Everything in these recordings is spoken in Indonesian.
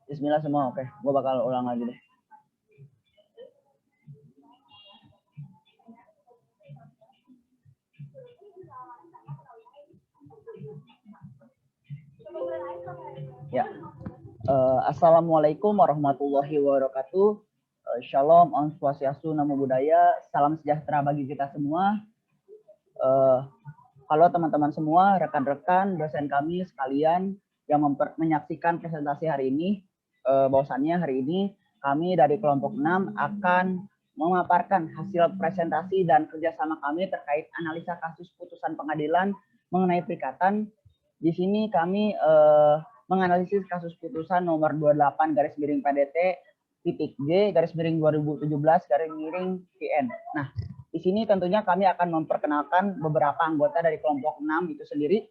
Bismillah semua, oke. Gue bakal ulang lagi deh. Ya. Assalamualaikum warahmatullahi wabarakatuh. Shalom, Om Swastiastu, Namo Buddhaya. Salam sejahtera bagi kita semua. Halo teman-teman semua, rekan-rekan, dosen kami sekalian yang menyaksikan presentasi hari ini. Bahwasannya hari ini kami dari kelompok 6 akan memaparkan hasil presentasi dan kerjasama kami terkait analisa kasus putusan pengadilan mengenai perikatan. Di sini kami menganalisis kasus putusan nomor 28/PDT titik G / 2017 PN. Nah, di sini tentunya kami akan memperkenalkan beberapa anggota dari kelompok 6 itu sendiri.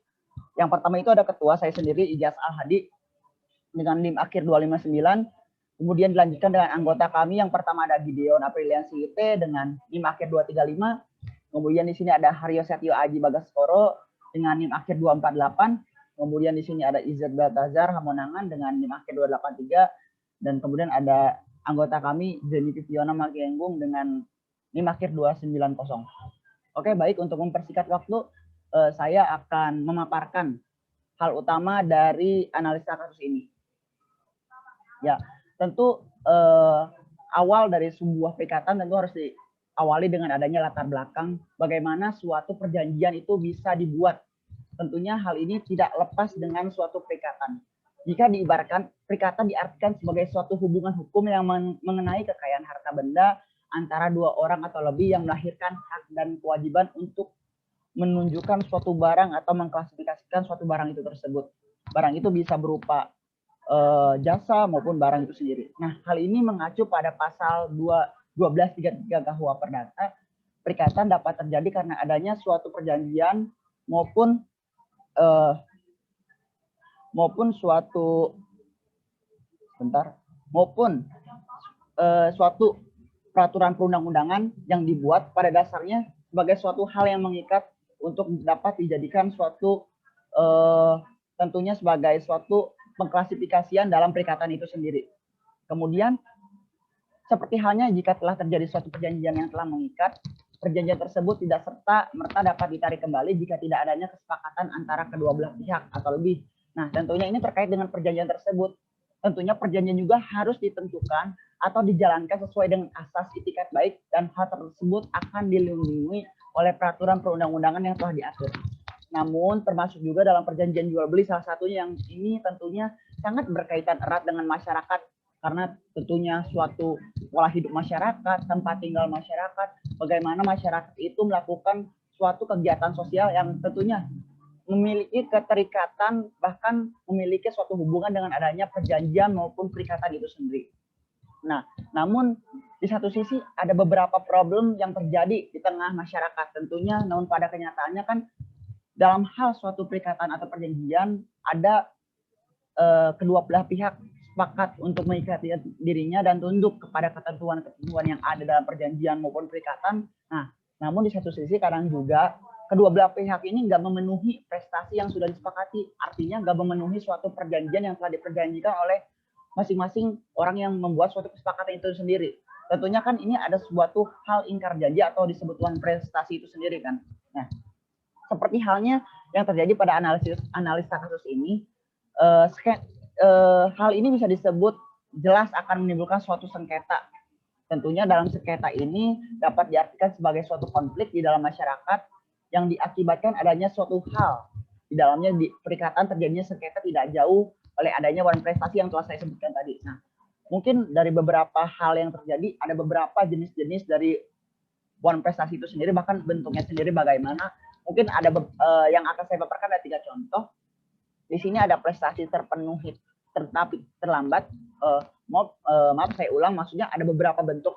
Yang pertama itu ada ketua saya sendiri, Ijaz Al-Hadi, dengan NIM akhir 259. Kemudian dilanjutkan dengan anggota kami yang pertama ada Gideon Aprilian Sigete dengan NIM akhir 235. Kemudian di sini ada Haryo Setio Aji Bagaskoro dengan NIM akhir 248. Kemudian di sini ada Izzat Baltazar Hamonangan dengan NIM akhir 283. Dan kemudian ada anggota kami Zeni Fiona Magienggung dengan NIM akhir 290. Oke, baik, untuk mempersingkat waktu, saya akan memaparkan hal utama dari analisa kasus ini. Ya, tentu awal dari sebuah perikatan tentu harus diawali dengan adanya latar belakang bagaimana suatu perjanjian itu bisa dibuat. Tentunya hal ini tidak lepas dengan suatu perikatan. Jika diibaratkan, perikatan diartikan sebagai suatu hubungan hukum yang mengenai kekayaan harta benda antara dua orang atau lebih yang melahirkan hak dan kewajiban untuk menunjukkan suatu barang atau mengklasifikasikan suatu barang itu tersebut. Barang itu bisa berupa jasa maupun barang itu sendiri. Nah, hal ini mengacu pada pasal 1233 KUH Perdata. Perikatan dapat terjadi karena adanya suatu perjanjian maupun suatu peraturan perundang-undangan yang dibuat pada dasarnya sebagai suatu hal yang mengikat untuk dapat dijadikan suatu tentunya sebagai suatu pengklasifikasian dalam perikatan itu sendiri. Kemudian seperti halnya jika telah terjadi suatu perjanjian yang telah mengikat, perjanjian tersebut tidak serta-merta dapat ditarik kembali jika tidak adanya kesepakatan antara kedua belah pihak atau lebih. Nah, tentunya ini terkait dengan perjanjian tersebut. Tentunya perjanjian juga harus ditentukan atau dijalankan sesuai dengan asas itikat baik dan hal tersebut akan dilindungi oleh peraturan perundang-undangan yang telah diatur. Namun termasuk juga dalam perjanjian jual beli salah satunya yang ini tentunya sangat berkaitan erat dengan masyarakat karena tentunya suatu pola hidup masyarakat, tempat tinggal masyarakat, bagaimana masyarakat itu melakukan suatu kegiatan sosial yang tentunya memiliki keterikatan, bahkan memiliki suatu hubungan dengan adanya perjanjian maupun perikatan itu sendiri. Nah, namun di satu sisi ada beberapa problem yang terjadi di tengah masyarakat tentunya, namun pada kenyataannya kan dalam hal suatu perikatan atau perjanjian ada kedua belah pihak sepakat untuk mengikat dirinya dan tunduk kepada ketentuan-ketentuan yang ada dalam perjanjian maupun perikatan. Nah, namun di satu sisi kadang juga kedua belah pihak ini nggak memenuhi prestasi yang sudah disepakati. Artinya nggak memenuhi suatu perjanjian yang telah diperjanjikan oleh masing-masing orang yang membuat suatu kesepakatan itu sendiri. Tentunya kan ini ada suatu hal ingkar janji atau disebutkan prestasi itu sendiri kan. Nah, seperti halnya yang terjadi pada analisa kasus ini, hal ini bisa disebut jelas akan menimbulkan suatu sengketa. Tentunya dalam sengketa ini dapat diartikan sebagai suatu konflik di dalam masyarakat yang diakibatkan adanya suatu hal. Di dalamnya di perikatan terjadinya sengketa tidak jauh oleh adanya waran prestasi yang telah saya sebutkan tadi. Nah, mungkin dari beberapa hal yang terjadi, ada beberapa jenis-jenis dari waran prestasi itu sendiri, bahkan bentuknya sendiri bagaimana. Mungkin ada yang akan saya paparkan ada 3 contoh. Di sini ada prestasi terpenuhi tetapi terlambat. Maaf saya ulang, maksudnya ada beberapa bentuk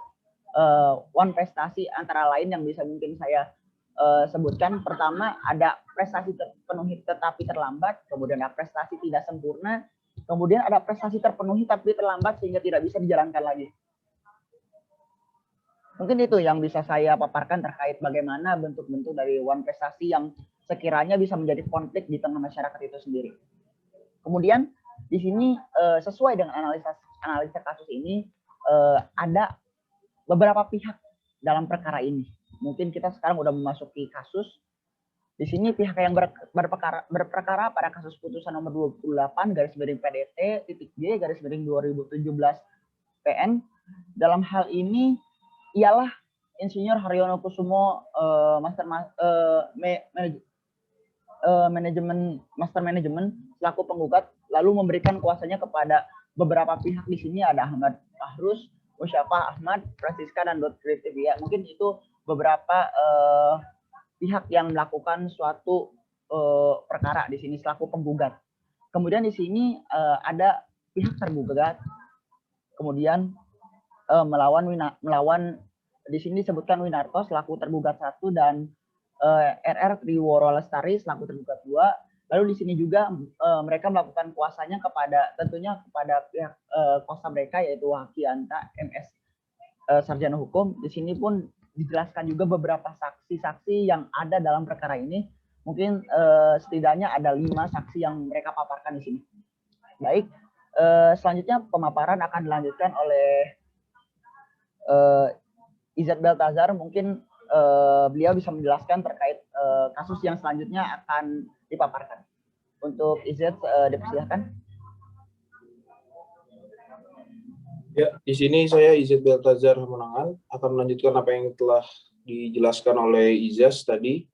one prestasi antara lain yang bisa mungkin saya sebutkan. Pertama ada prestasi terpenuhi tetapi terlambat, kemudian ada prestasi tidak sempurna, kemudian ada prestasi terpenuhi tapi terlambat sehingga tidak bisa dijalankan lagi. Mungkin itu yang bisa saya paparkan terkait bagaimana bentuk-bentuk dari one prestasi yang sekiranya bisa menjadi konflik di tengah masyarakat itu sendiri. Kemudian Di sini sesuai dengan analisa kasus ini ada beberapa pihak dalam perkara ini. Mungkin kita sekarang udah memasuki kasus. Di sini pihak yang berperkara pada kasus putusan nomor 28 garis miring PDT titik J garis miring 2017 PN dalam hal ini ialah Insinyur Haryono Kusumo master manajemen selaku penggugat, lalu memberikan kuasanya kepada beberapa pihak. Di sini ada Ahmad Fahrus, Musyafah Ahmad, Francisca, dan Dr. Ya, mungkin itu beberapa pihak yang melakukan suatu perkara di sini selaku penggugat. Kemudian di sini ada pihak tergugat, kemudian melawan di sini disebutkan Winarto selaku tergugat 1 dan RR Triworo Lestari selaku tergugat 2. Lalu di sini juga mereka melakukan kuasanya tentunya kepada pihak kuasa mereka, yaitu Wakianta MS Sarjana Hukum. Di sini pun dijelaskan juga beberapa saksi-saksi yang ada dalam perkara ini. Mungkin setidaknya ada 5 saksi yang mereka paparkan di sini. Baik, selanjutnya pemaparan akan dilanjutkan oleh Izzat Beltazar. Mungkin beliau bisa menjelaskan terkait kasus yang selanjutnya akan dipaparkan. Untuk Izzat, dipersilakan. Ya, di sini saya Izzat Beltazar Hamonangan akan melanjutkan apa yang telah dijelaskan oleh Izzas tadi.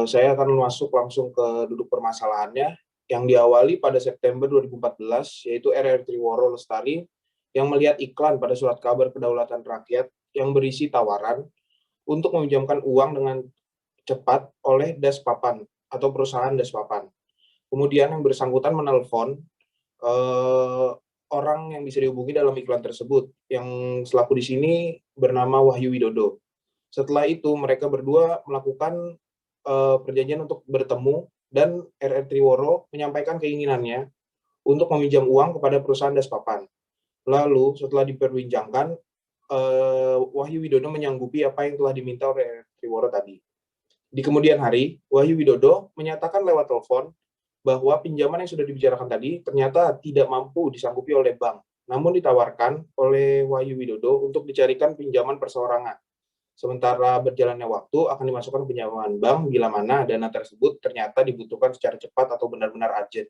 Saya akan masuk langsung ke duduk permasalahannya yang diawali pada September 2014, yaitu RR Triworo Lestari yang melihat iklan pada surat kabar kedaulatan rakyat yang berisi tawaran untuk meminjamkan uang dengan cepat oleh Das Papan atau perusahaan Das Papan. Kemudian yang bersangkutan menelpon orang yang bisa dihubungi dalam iklan tersebut, yang selaku di sini bernama Wahyu Widodo. Setelah itu mereka berdua melakukan perjanjian untuk bertemu dan RR Triworo menyampaikan keinginannya untuk meminjam uang kepada perusahaan Das Papan. Lalu setelah diperbincangkan, Wahyu Widodo menyanggupi apa yang telah diminta oleh RR Triworo tadi. Di kemudian hari, Wahyu Widodo menyatakan lewat telepon bahwa pinjaman yang sudah dibicarakan tadi ternyata tidak mampu disanggupi oleh bank, namun ditawarkan oleh Wahyu Widodo untuk dicarikan pinjaman perseorangan. Sementara berjalannya waktu akan dimasukkan pinjaman bank bila mana dana tersebut ternyata dibutuhkan secara cepat atau benar-benar urgent.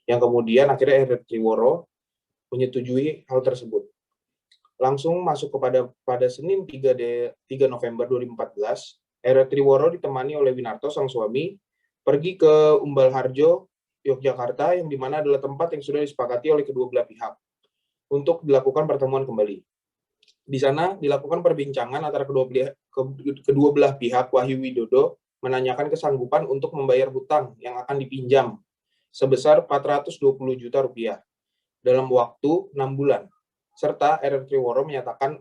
Yang kemudian akhirnya RR Triworo menyetujui hal tersebut. Langsung masuk pada Senin 3 November 2014, RR Triworo ditemani oleh Winarto sang suami pergi ke Umbal Harjo, Yogyakarta, yang dimana adalah tempat yang sudah disepakati oleh kedua belah pihak untuk dilakukan pertemuan kembali. Di sana dilakukan perbincangan antara kedua belah pihak. Wahyu Widodo menanyakan kesanggupan untuk membayar hutang yang akan dipinjam sebesar 420 juta rupiah dalam waktu 6 bulan. Serta RR Triworo menyatakan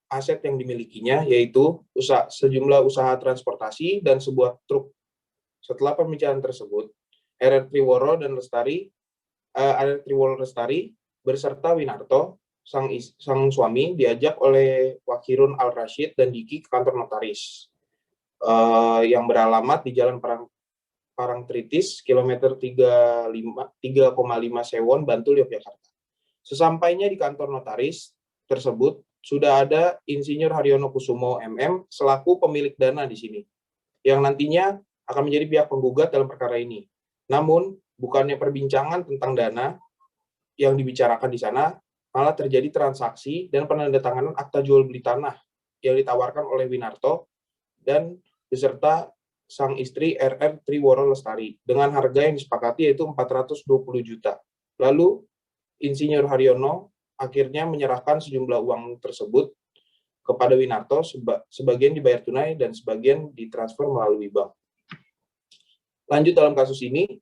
aset yang dimilikinya yaitu sejumlah usaha transportasi dan sebuah truk. Setelah pembicaraan tersebut, RR Triworo Lestari beserta Winarto sang suami diajak oleh Wakirun Al-Rashid dan Diki ke kantor notaris yang beralamat di Jalan Parangtritis, kilometer 3,5 Sewon, Bantul, Yogyakarta. Sesampainya di kantor notaris tersebut, sudah ada Insinyur Haryono Kusumo MM selaku pemilik dana di sini, yang nantinya akan menjadi pihak penggugat dalam perkara ini. Namun, bukannya perbincangan tentang dana yang dibicarakan di sana, malah terjadi transaksi dan penandatanganan akta jual beli tanah yang ditawarkan oleh Winarto dan beserta sang istri RR Triworo Lestari dengan harga yang disepakati yaitu 420 juta. Lalu Insinyur Haryono akhirnya menyerahkan sejumlah uang tersebut kepada Winarto, sebagian dibayar tunai dan sebagian ditransfer melalui bank. Lanjut dalam kasus ini,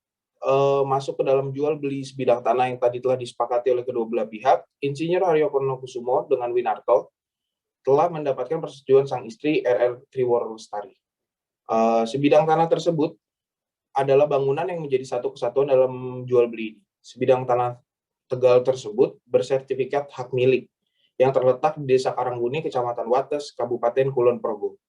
masuk ke dalam jual beli sebidang tanah yang tadi telah disepakati oleh kedua belah pihak. Insinyur Haryono Kusumo dengan Winarto telah mendapatkan persetujuan sang istri RR Triworo Lestari. Sebidang tanah tersebut adalah bangunan yang menjadi satu kesatuan dalam jual beli ini. Sebidang tanah Tegal tersebut bersertifikat hak milik yang terletak di Desa Karangguni, Kecamatan Wates, Kabupaten Kulon Progo,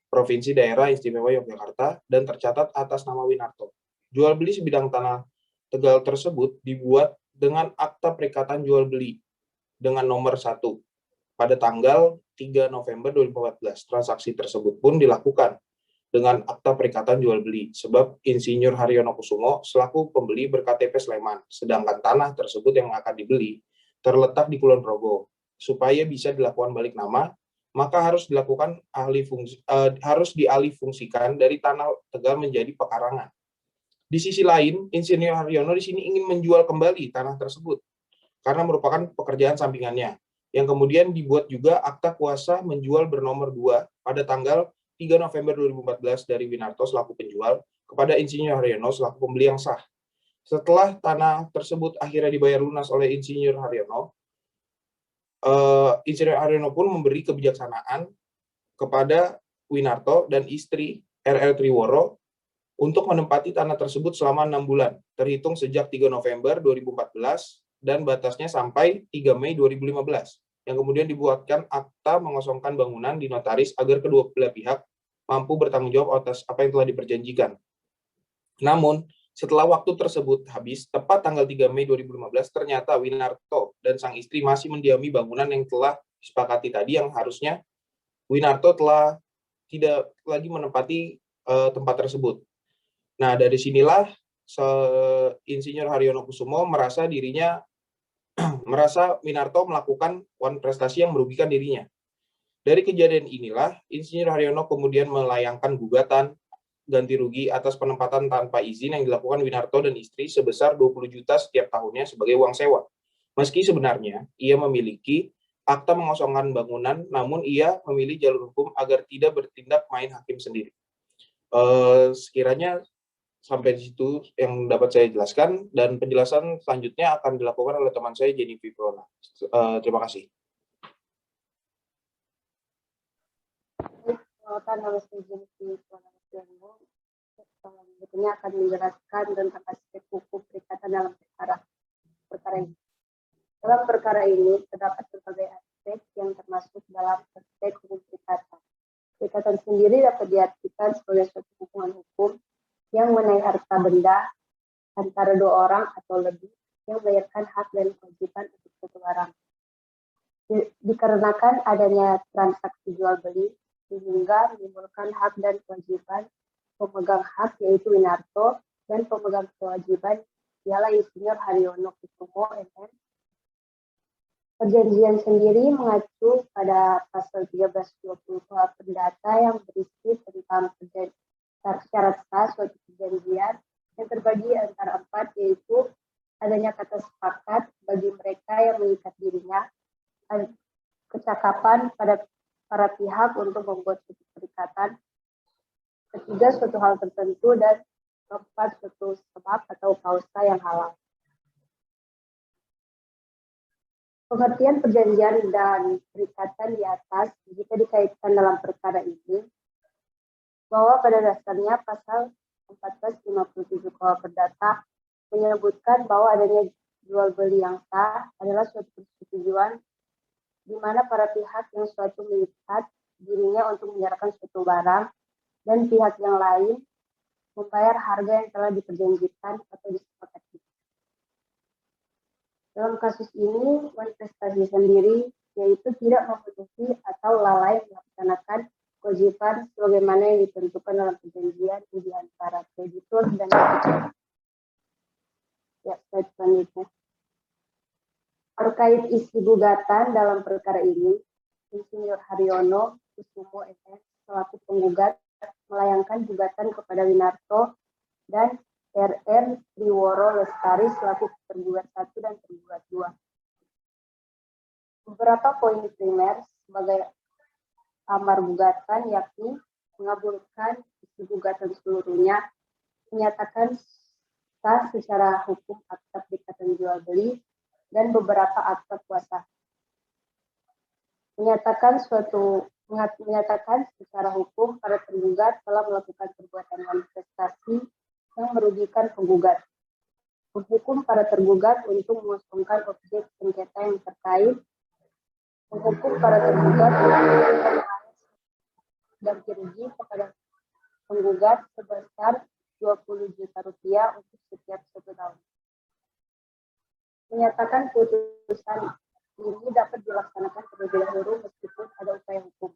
Provinsi Daerah Istimewa Yogyakarta, dan tercatat atas nama Winarto. Jual beli sebidang tanah Tegal tersebut dibuat dengan akta perikatan jual beli dengan nomor 1 pada tanggal 3 November 2014. Transaksi tersebut pun dilakukan dengan akta perikatan jual beli, sebab Insinyur Haryono Kusumo selaku pembeli berKTP Sleman, sedangkan tanah tersebut yang akan dibeli terletak di Kulon Progo. Supaya bisa dilakukan balik nama, maka harus dialihfungsikan dari tanah Tegal menjadi pekarangan. Di sisi lain, Insinyur Haryono di sini ingin menjual kembali tanah tersebut karena merupakan pekerjaan sampingannya, yang kemudian dibuat juga akta kuasa menjual bernomor 2 pada tanggal 3 November 2014 dari Winarto selaku penjual kepada Insinyur Haryono selaku pembeli yang sah. Setelah tanah tersebut akhirnya dibayar lunas oleh Insinyur Haryono, Insinyur Haryono pun memberi kebijaksanaan kepada Winarto dan istri RR Triworo untuk menempati tanah tersebut selama 6 bulan, terhitung sejak 3 November 2014 dan batasnya sampai 3 Mei 2015, yang kemudian dibuatkan akta mengosongkan bangunan di notaris agar kedua belah pihak mampu bertanggung jawab atas apa yang telah diperjanjikan. Namun, setelah waktu tersebut habis, tepat tanggal 3 Mei 2015, ternyata Winarto dan sang istri masih mendiami bangunan yang telah disepakati tadi, yang harusnya Winarto telah tidak lagi menempati tempat tersebut. Nah, dari sinilah Insinyur Haryono Kusumo merasa Winarto melakukan prestasi yang merugikan dirinya. Dari kejadian inilah, Insinyur Haryono kemudian melayangkan gugatan ganti rugi atas penempatan tanpa izin yang dilakukan Winarto dan istri sebesar 20 juta setiap tahunnya sebagai uang sewa. Meski sebenarnya ia memiliki akta mengosongkan bangunan, namun ia memilih jalur hukum agar tidak bertindak main hakim sendiri. Sekiranya sampai di situ yang dapat saya jelaskan, dan penjelasan selanjutnya akan dilakukan oleh teman saya, Jenny Viprona. Terima kasih. Nama saya Jenny Viprona. Berikutnya akan menjelaskan tentang aspek hukum perikatan dalam perkara ini. Dalam perkara ini terdapat berbagai aspek yang termasuk dalam aspek hukum perikatan. Perikatan sendiri dapat diartikan sebagai suatu hubungan hukum yang mengenai harta benda antara dua orang atau lebih yang melahirkan hak dan kewajiban untuk suatu barang. Dikarenakan adanya transaksi jual beli sehingga menimbulkan hak dan kewajiban pemegang hak yaitu Winarto dan pemegang kewajiban ialah Insinyur Haryono Kusumo MM. Perjanjian sendiri mengacu pada pasal 1320 KUHP Perdata yang berisi tentang syarat sah suatu perjanjian yang terbagi antara 4, yaitu adanya kata sepakat bagi mereka yang mengikat dirinya, kecakapan pada para pihak untuk membuat suatu perikatan, ketiga suatu hal tertentu, dan keempat suatu sebab atau kausa yang halal. Pengertian perjanjian dan perikatan di atas jika dikaitkan dalam perkara ini, bahwa pada dasarnya pasal 1457 KUHP Perdata menyebutkan bahwa adanya jual beli yang sah adalah suatu persetujuan di mana para pihak yang suatu mengikat dirinya untuk menyerahkan suatu barang dan pihak yang lain membayar harga yang telah diperjanjikan atau disepakati. Dalam kasus ini, manifestasi sendiri yaitu tidak memenuhi atau lalai melaksanakan kewajiban sebagaimana yang ditentukan dalam perjanjian di antara kreditur dan debitur. Ya, slide selanjutnya. Terkait isi gugatan dalam perkara ini, Insinyur Haryono Kusumo MM selaku penggugat melayangkan gugatan kepada Winarto dan RR Triworo Lestari selaku tergugat 1 dan tergugat 2. Beberapa poin primer sebagai amar gugatan yakni mengabulkan isi gugatan seluruhnya, menyatakan sah secara hukum akta perikatan jual beli dan beberapa akta kuasa. Menyatakan secara hukum para tergugat telah melakukan perbuatan manifestasi yang merugikan penggugat. Menghukum para tergugat untuk mengosongkan objek sengketa yang terkait. Menghukum para tergugat untuk ganti rugi kepada penggugat sebesar 20 juta rupiah untuk setiap 1 tahun. Menyatakan putusan ini dapat dilaksanakan terlebih dahulu meskipun ada upaya hukum.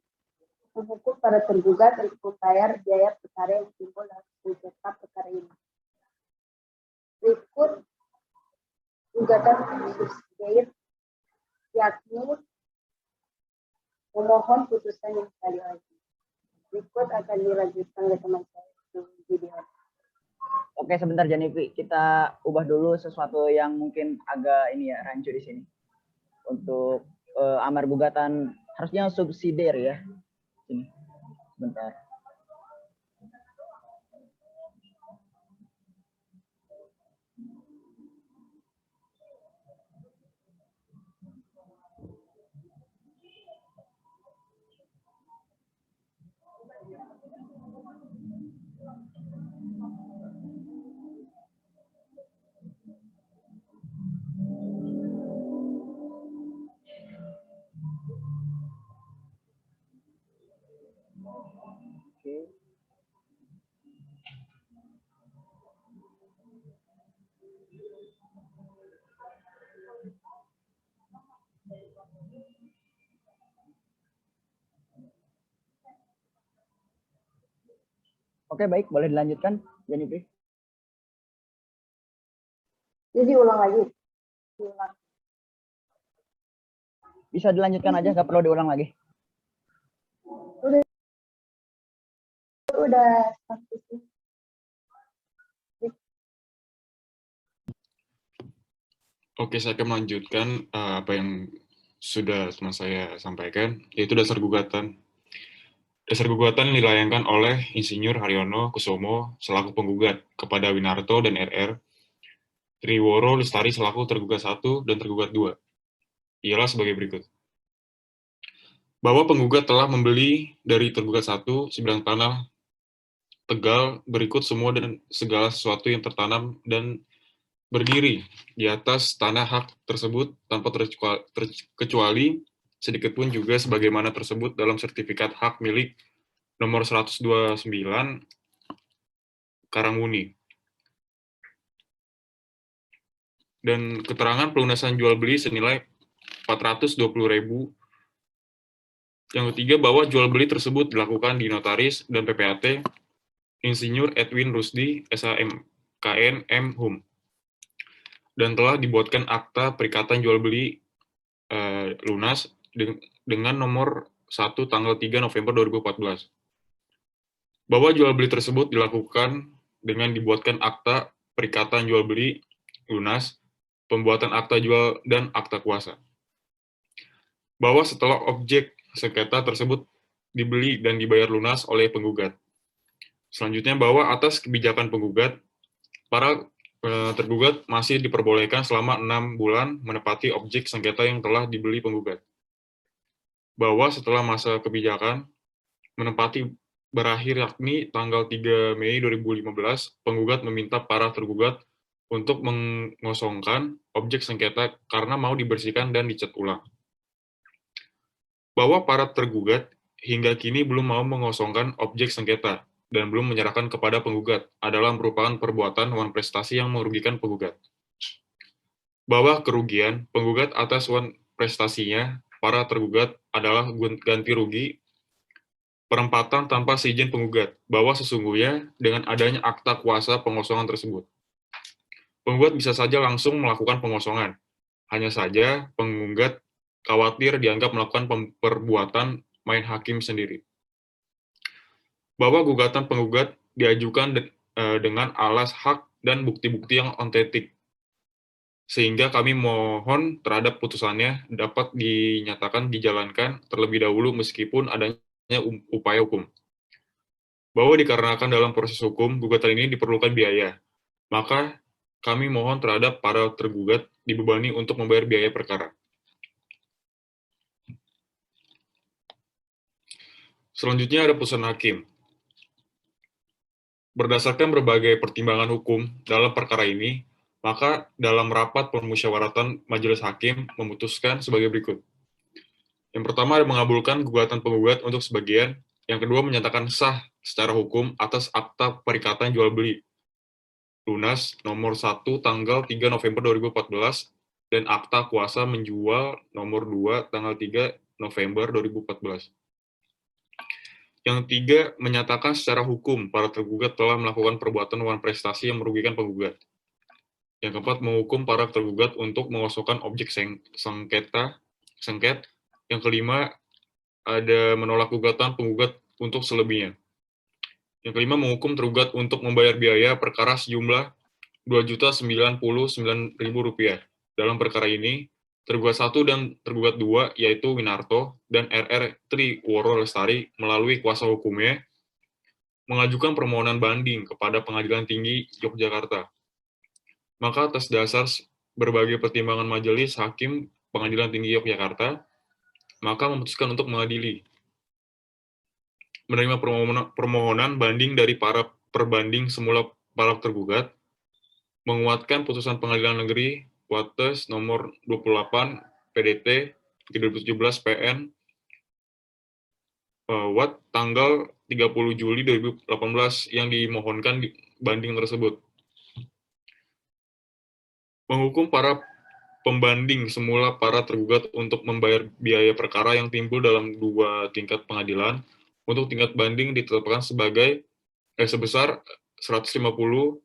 Menghukum para tergugat untuk membayar biaya perkara yang timbul dalam sengketa perkara ini. Berikut gugatan subsidiar, yakni memohon putusan yang sekali lagi. Berikut akan dilanjutkan oleh teman saya di video. Oke, sebentar Janivi, kita ubah dulu sesuatu yang mungkin agak ini ya rancu di sini. Untuk amar gugatan harusnya subsidiar ya. Sini. Sebentar. Oke. Oke, baik, boleh dilanjutkan, Janivi. Jadi ulang lagi. Diulang. Bisa dilanjutkan aja, nggak perlu diulang lagi. Udah sampai sih. Oke, saya akan melanjutkan apa yang sudah teman saya sampaikan, yaitu dasar gugatan. Dasar gugatan dilayangkan oleh Insinyur Haryono Kusumo selaku penggugat kepada Winarto dan RR, Triworo Lestari selaku tergugat 1 dan tergugat 2. Ialah sebagai berikut. Bahwa penggugat telah membeli dari tergugat 1 sebidang tanah Tegal berikut semua dan segala sesuatu yang tertanam dan berdiri di atas tanah hak tersebut tanpa terkecuali sedikit pun juga sebagaimana tersebut dalam sertifikat hak milik nomor 129 Karangmuni. Dan keterangan pelunasan jual beli senilai 420.000. Yang ketiga, bahwa jual beli tersebut dilakukan di notaris dan PPAT Insinyur Edwin Rusdi, SHMKN M. Hum. Dan telah dibuatkan akta perikatan jual beli lunas dengan nomor 1 tanggal 3 November 2014. Bahwa jual beli tersebut dilakukan dengan dibuatkan akta perikatan jual beli lunas, pembuatan akta jual dan akta kuasa. Bahwa setelah objek sengketa tersebut dibeli dan dibayar lunas oleh penggugat. Selanjutnya, bahwa atas kebijakan penggugat, para tergugat masih diperbolehkan selama 6 bulan menepati objek sengketa yang telah dibeli penggugat. Bahwa setelah masa kebijakan menepati berakhir yakni tanggal 3 Mei 2015, penggugat meminta para tergugat untuk mengosongkan objek sengketa karena mau dibersihkan dan dicat ulang. Bahwa para tergugat hingga kini belum mau mengosongkan objek sengketa dan belum menyerahkan kepada penggugat adalah merupakan perbuatan wan prestasi yang merugikan penggugat. Bahwa kerugian penggugat atas wan prestasinya para tergugat adalah ganti rugi perempatan tanpa seizin penggugat, bahwa sesungguhnya dengan adanya akta kuasa pengosongan tersebut, penggugat bisa saja langsung melakukan pengosongan. Hanya saja penggugat khawatir dianggap melakukan perbuatan main hakim sendiri. Bahwa gugatan penggugat diajukan dengan alas hak dan bukti-bukti yang otentik, sehingga kami mohon terhadap putusannya dapat dinyatakan dijalankan terlebih dahulu meskipun adanya upaya hukum. Bahwa dikarenakan dalam proses hukum gugatan ini diperlukan biaya, maka kami mohon terhadap para tergugat dibebani untuk membayar biaya perkara. Selanjutnya ada putusan hakim. Berdasarkan berbagai pertimbangan hukum dalam perkara ini, maka dalam rapat permusyawaratan majelis hakim memutuskan sebagai berikut. Yang pertama, mengabulkan gugatan penggugat untuk sebagian. Yang kedua, menyatakan sah secara hukum atas akta perikatan jual beli lunas nomor 1 tanggal 3 November 2014 dan akta kuasa menjual nomor 2 tanggal 3 November 2014. Yang tiga, menyatakan secara hukum para tergugat telah melakukan perbuatan wan prestasi yang merugikan penggugat. Yang keempat, menghukum para tergugat untuk mengosongkan objek sengket. Yang kelima, ada menolak gugatan penggugat untuk selebihnya. Yang kelima, menghukum tergugat untuk membayar biaya perkara sejumlah Rp2.099.000. Dalam perkara ini, tergugat 1 dan tergugat 2, yaitu Winarto dan RR Triworo Lestari, melalui kuasa hukumnya, mengajukan permohonan banding kepada Pengadilan Tinggi Yogyakarta. Maka atas dasar berbagai pertimbangan majelis hakim Pengadilan Tinggi Yogyakarta, maka memutuskan untuk mengadili, menerima permohonan banding dari para perbanding semula para tergugat, menguatkan putusan Pengadilan Negeri Wates nomor 28 PDT 2017 PN Wat tanggal 30 Juli 2018 yang dimohonkan banding tersebut. Menghukum para pembanding semula para tergugat untuk membayar biaya perkara yang timbul dalam 2 tingkat pengadilan. Untuk tingkat banding ditetapkan sebesar Rp150.000.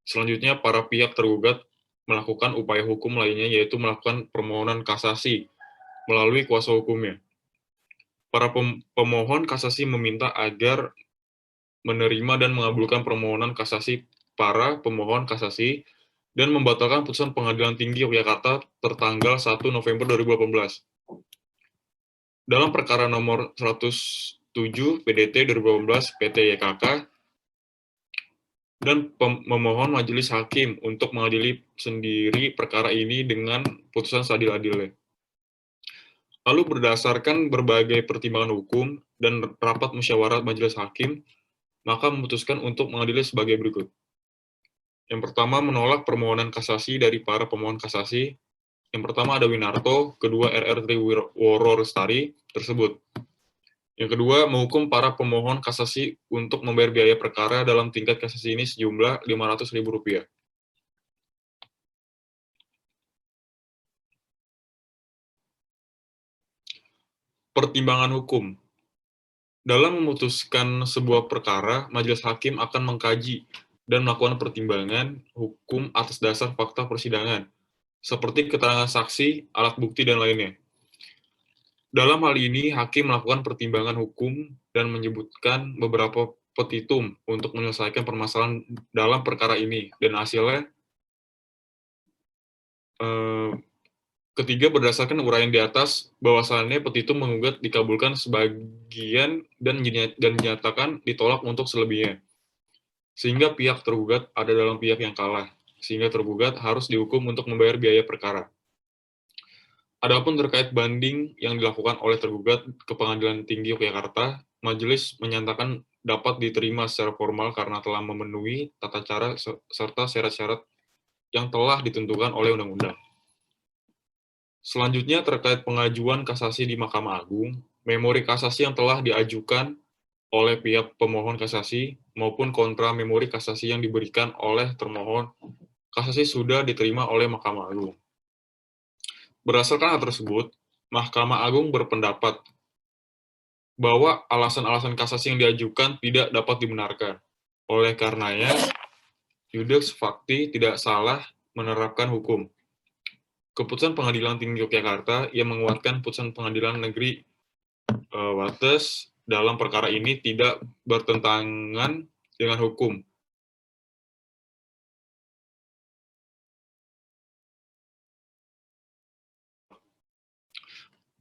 Selanjutnya, para pihak tergugat melakukan upaya hukum lainnya, yaitu melakukan permohonan kasasi melalui kuasa hukumnya. Para pemohon kasasi meminta agar menerima dan mengabulkan permohonan kasasi para pemohon kasasi dan membatalkan putusan Pengadilan Tinggi Yogyakarta tertanggal 1 November 2018. Dalam perkara nomor 107 PDT 2018 PT YKK, dan memohon majelis hakim untuk mengadili sendiri perkara ini dengan putusan seadil-adilnya. Lalu berdasarkan berbagai pertimbangan hukum dan rapat musyawarah majelis hakim, maka memutuskan untuk mengadili sebagai berikut. Yang pertama, menolak permohonan kasasi dari para pemohon kasasi. Yang pertama ada Winarto, kedua RR Triworo Lestari tersebut. Yang kedua, menghukum para pemohon kasasi untuk membayar biaya perkara dalam tingkat kasasi ini sejumlah Rp500.000. Pertimbangan hukum. Dalam memutuskan sebuah perkara, majelis hakim akan mengkaji dan melakukan pertimbangan hukum atas dasar fakta persidangan, seperti keterangan saksi, alat bukti, dan lainnya. Dalam hal ini, hakim melakukan pertimbangan hukum dan menyebutkan beberapa petitum untuk menyelesaikan permasalahan dalam perkara ini, dan hasilnya ketiga, berdasarkan uraian di atas, bahwasannya petitum menggugat dikabulkan sebagian dan dinyatakan ditolak untuk selebihnya, sehingga pihak tergugat ada dalam pihak yang kalah, sehingga tergugat harus dihukum untuk membayar biaya perkara. Adapun terkait banding yang dilakukan oleh tergugat ke Pengadilan Tinggi Yogyakarta, majelis menyatakan dapat diterima secara formal karena telah memenuhi tata cara serta syarat-syarat yang telah ditentukan oleh undang-undang. Selanjutnya, terkait pengajuan kasasi di Mahkamah Agung, memori kasasi yang telah diajukan oleh pihak pemohon kasasi maupun kontra memori kasasi yang diberikan oleh termohon kasasi sudah diterima oleh Mahkamah Agung. Berdasarkan hal tersebut, Mahkamah Agung berpendapat bahwa alasan-alasan kasasi yang diajukan tidak dapat dibenarkan. Oleh karenanya, Iudex Fakti tidak salah menerapkan hukum. Keputusan Pengadilan Tinggi Yogyakarta yang menguatkan putusan Pengadilan Negeri Wates dalam perkara ini tidak bertentangan dengan hukum.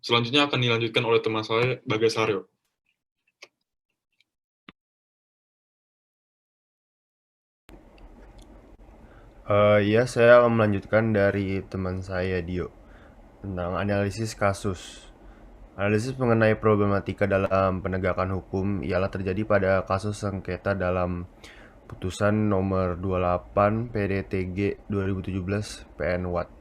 Selanjutnya akan dilanjutkan oleh teman saya, Bagas Haryo. Ya, saya akan melanjutkan dari teman saya, Dio, tentang analisis kasus. Analisis mengenai problematika dalam penegakan hukum ialah terjadi pada kasus sengketa dalam putusan nomor 28 PDTG 2017 PN Watt.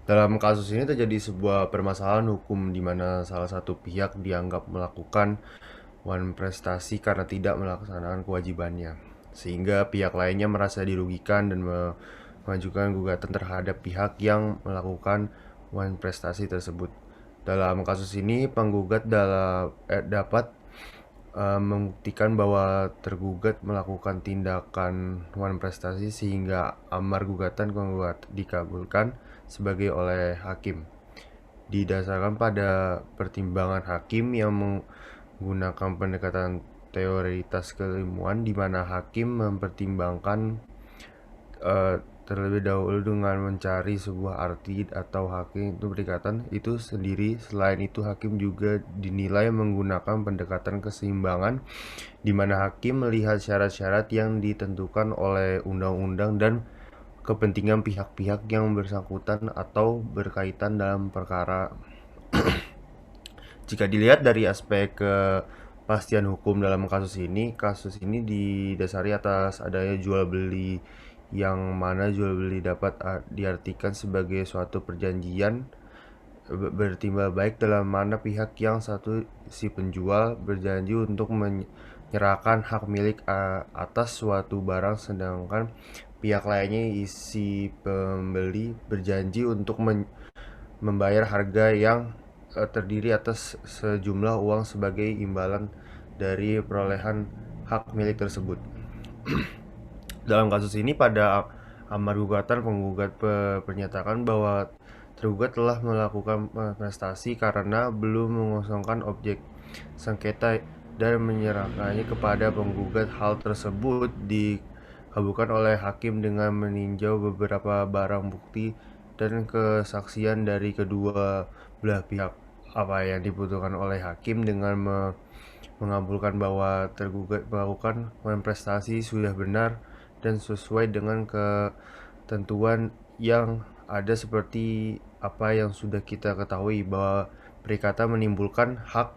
Dalam kasus ini terjadi sebuah permasalahan hukum di mana salah satu pihak dianggap melakukan wan prestasi karena tidak melaksanakan kewajibannya, sehingga pihak lainnya merasa dirugikan dan mengajukan gugatan terhadap pihak yang melakukan prestasi tersebut. Dalam kasus ini, penggugat dapat membuktikan bahwa tergugat melakukan tindakan prestasi sehingga amar gugatan penggugat dikabulkan sebagai oleh hakim. Didasarkan pada pertimbangan hakim yang menggunakan pendekatan teoritas keilmuan, di mana hakim mempertimbangkan terlebih dahulu dengan mencari sebuah arti atau hakim itu perikatan itu sendiri. Selain itu, hakim juga dinilai menggunakan pendekatan keseimbangan, di mana hakim melihat syarat-syarat yang ditentukan oleh undang-undang dan kepentingan pihak-pihak yang bersangkutan atau berkaitan dalam perkara. Jika dilihat dari aspek kepastian hukum dalam kasus ini didasari atas adanya jual beli, yang mana jual beli dapat diartikan sebagai suatu perjanjian bertimbal baik dalam mana pihak yang satu, si penjual, berjanji untuk menyerahkan hak milik atas suatu barang, sedangkan pihak lainnya, si pembeli, berjanji untuk membayar harga yang terdiri atas sejumlah uang sebagai imbalan dari perolehan hak milik tersebut. Dalam kasus ini, pada amar gugatan, penggugat menyatakan bahwa tergugat telah melakukan prestasi karena belum mengosongkan objek sengketa dan menyerahkannya kepada penggugat. Hal tersebut dikabulkan oleh hakim dengan meninjau beberapa barang bukti dan kesaksian dari kedua belah pihak. Apa yang dibutuhkan oleh hakim dengan mengabulkan bahwa tergugat melakukan prestasi sudah benar dan sesuai dengan ketentuan yang ada, seperti apa yang sudah kita ketahui bahwa perikatan menimbulkan hak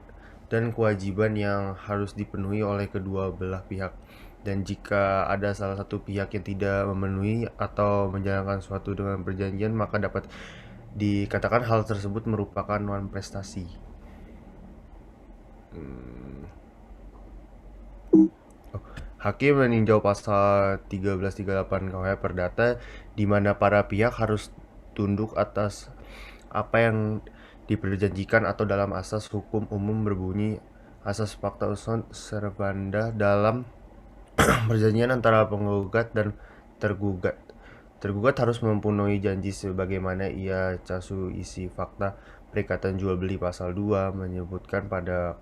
dan kewajiban yang harus dipenuhi oleh kedua belah pihak, dan jika ada salah satu pihak yang tidak memenuhi atau menjalankan suatu dengan perjanjian, maka dapat dikatakan hal tersebut merupakan prestasi. Hakim meninjau pasal 1338 KUH Perdata, di mana para pihak harus tunduk atas apa yang diperjanjikan atau dalam asas hukum umum berbunyi asas pacta sunt servanda dalam perjanjian antara penggugat dan tergugat. Tergugat harus memenuhi janji sebagaimana ia casu isi fakta perikatan jual beli pasal 2 menyebutkan pada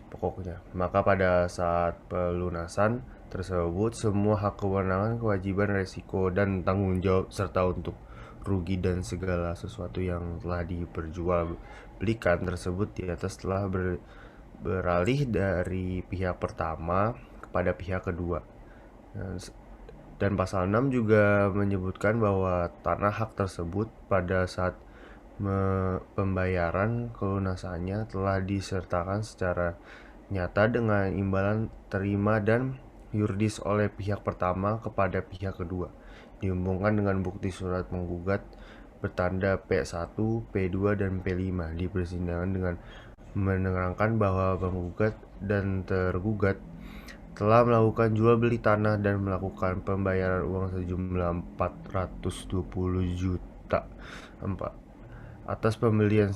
pokoknya. Maka pada saat pelunasan tersebut, semua hak, kewenangan, kewajiban, resiko, dan tanggung jawab serta untuk rugi dan segala sesuatu yang telah diperjualbelikan tersebut di atas telah beralih dari pihak pertama kepada pihak kedua. Dan pasal 6 juga menyebutkan bahwa tanah hak tersebut pada saat pembayaran kelunasannya telah disertakan secara nyata dengan imbalan terima dan yuridis oleh pihak pertama kepada pihak kedua, dihubungkan dengan bukti surat penggugat bertanda P1, P2, dan P5 di persidangan dengan menerangkan bahwa penggugat dan tergugat telah melakukan jual beli tanah dan melakukan pembayaran uang sejumlah 420 juta atas pembelian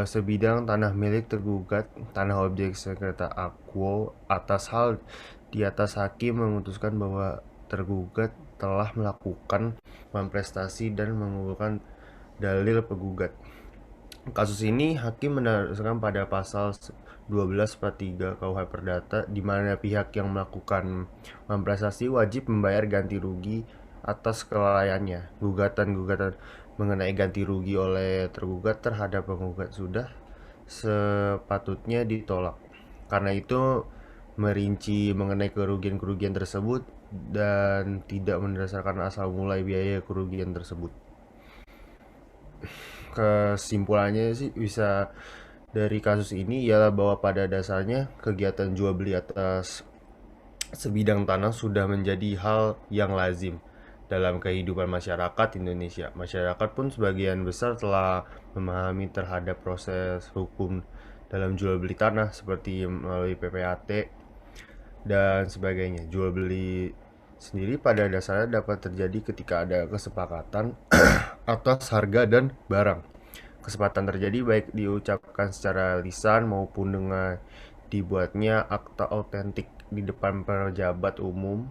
sebidang tanah milik tergugat, tanah objek sengketa aquo. Atas hal di atas, hakim memutuskan bahwa tergugat telah melakukan prestasi dan mengabulkan dalil penggugat. Kasus ini hakim mendasarkan pada pasal 12/3 KUH Perdata, di mana pihak yang melakukan prestasi wajib membayar ganti rugi atas kelalaiannya. Gugatan-gugatan mengenai ganti rugi oleh tergugat terhadap penggugat sudah sepatutnya ditolak. Karena itu, merinci mengenai kerugian-kerugian tersebut dan tidak mendasarkan asal mulai biaya kerugian tersebut. Kesimpulannya sih bisa dari kasus ini ialah bahwa pada dasarnya kegiatan jual beli atas sebidang tanah sudah menjadi hal yang lazim dalam kehidupan masyarakat Indonesia. Masyarakat pun sebagian besar telah memahami terhadap proses hukum dalam jual beli tanah seperti melalui PPAT dan sebagainya. Jual beli sendiri pada dasarnya dapat terjadi ketika ada kesepakatan atas harga dan barang. Kesepakatan terjadi baik diucapkan secara lisan maupun dengan dibuatnya akta autentik di depan pejabat umum.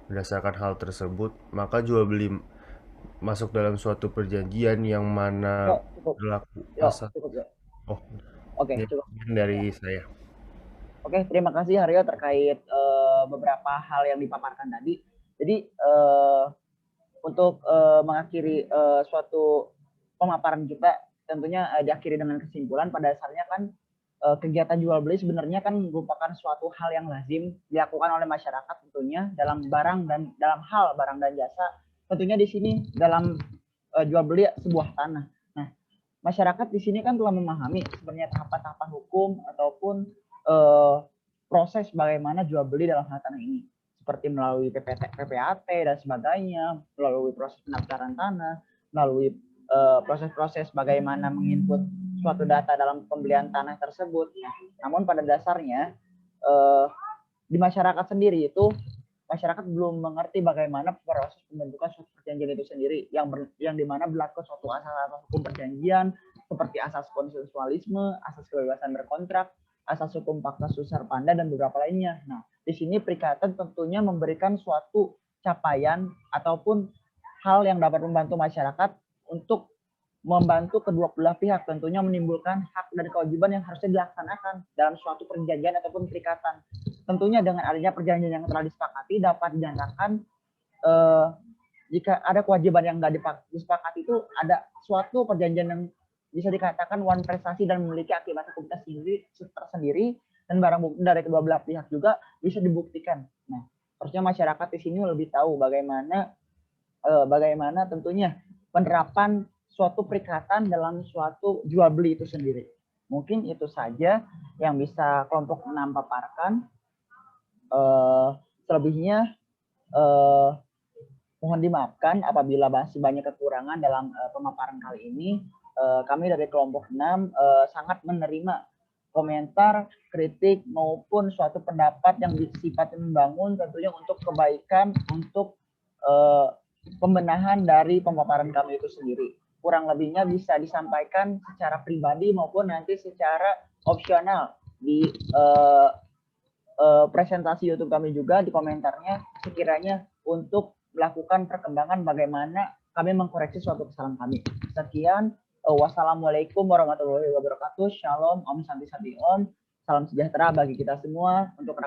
Berdasarkan hal tersebut, maka jual beli masuk dalam suatu perjanjian yang mana Yuk, cukup. berlaku Yuk, asal. cukup. Yuk. Oh, Oke, ya, cukup. dari saya. Oke, terima kasih Haryo terkait beberapa hal yang dipaparkan tadi. Jadi untuk mengakhiri suatu pemaparan kita, tentunya diakhiri dengan kesimpulan pada dasarnya kan kegiatan jual beli sebenarnya kan merupakan suatu hal yang lazim dilakukan oleh masyarakat tentunya dalam barang dan dalam hal barang dan jasa. Tentunya di sini dalam jual beli sebuah tanah. Nah, masyarakat di sini kan telah memahami sebenarnya tahapan-tahapan hukum ataupun proses bagaimana jual beli dalam hal tanah ini, seperti melalui PPAT dan sebagainya, melalui proses pendaftaran tanah, melalui proses-proses bagaimana menginput suatu data dalam pembelian tanah tersebut. Namun pada dasarnya di masyarakat sendiri itu masyarakat belum mengerti bagaimana proses pembentukan suatu perjanjian itu sendiri, yang dimana berlaku suatu asas-asas hukum perjanjian seperti asas konsensualisme, asas kebebasan berkontrak, asas hukum fakta susar panda, dan beberapa lainnya. Nah, di sini perikatan tentunya memberikan suatu capaian ataupun hal yang dapat membantu masyarakat untuk membantu kedua belah pihak, tentunya menimbulkan hak dan kewajiban yang harusnya dilaksanakan dalam suatu perjanjian ataupun perikatan. Tentunya dengan adanya perjanjian yang telah disepakati dapat dinyatakan jika ada kewajiban yang nggak disepakati itu ada suatu perjanjian yang bisa dikatakan one prestasi dan memiliki akibat hukum tersendiri, dan barang bukti dari kedua belah pihak juga bisa dibuktikan. Nah, harusnya masyarakat di sini lebih tahu bagaimana tentunya penerapan suatu perikatan dalam suatu jual beli itu sendiri. Mungkin itu saja yang bisa kelompok 6 paparkan. Selebihnya mohon dimaafkan apabila masih banyak kekurangan dalam pemaparan kali ini. Kami dari kelompok 6 sangat menerima komentar, kritik maupun suatu pendapat yang sifatnya membangun, tentunya untuk kebaikan, untuk pembenahan dari pemaparan kami itu sendiri. Kurang lebihnya bisa disampaikan secara pribadi maupun nanti secara opsional di presentasi YouTube kami juga di komentarnya, sekiranya untuk melakukan perkembangan bagaimana kami mengkoreksi suatu kesalahan kami. Sekian, wassalamualaikum warahmatullahi wabarakatuh. Shalom, Om Santi Santi Om. Salam sejahtera bagi kita semua. Untuk